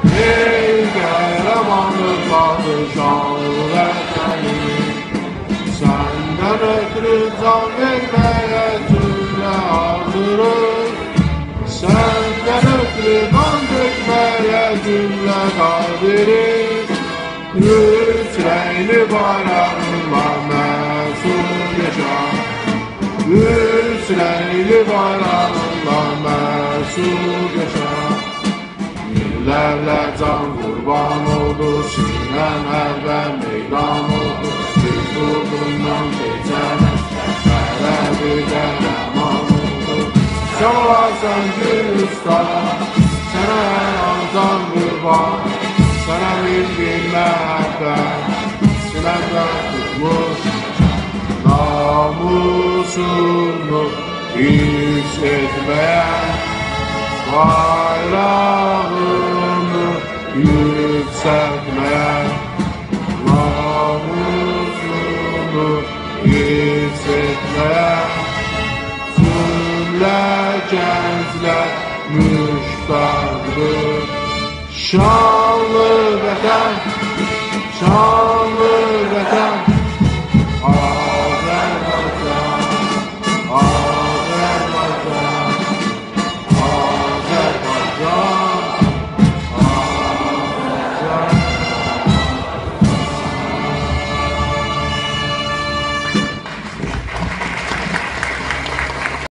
Ey kahramanlık padişahı vətənim, səndən ötürü can verməyə cümlə hazırıq. Səndən ötürü qan dökməyə cümlə qadiriz. Üç rəngli bayrağınla məsul yaşa, üç rəngli bayrağınla məsul yaşa. Millərlə can qurban oldu, sinən hərbə meydan oldu. Biz qulundan keçən əsgərlərə bir qəhrəman oldu. Sən olarsan Gülüstan, sənə hər an can qurban. Sənə bir məhəbbət, sinəmdən tutmuş namusunu hiss etməyən, bayrağını yüksəltməyən, namusunu hiss etməyən cümlə gənclər müştaqdır. Şanlı vətən, şanlı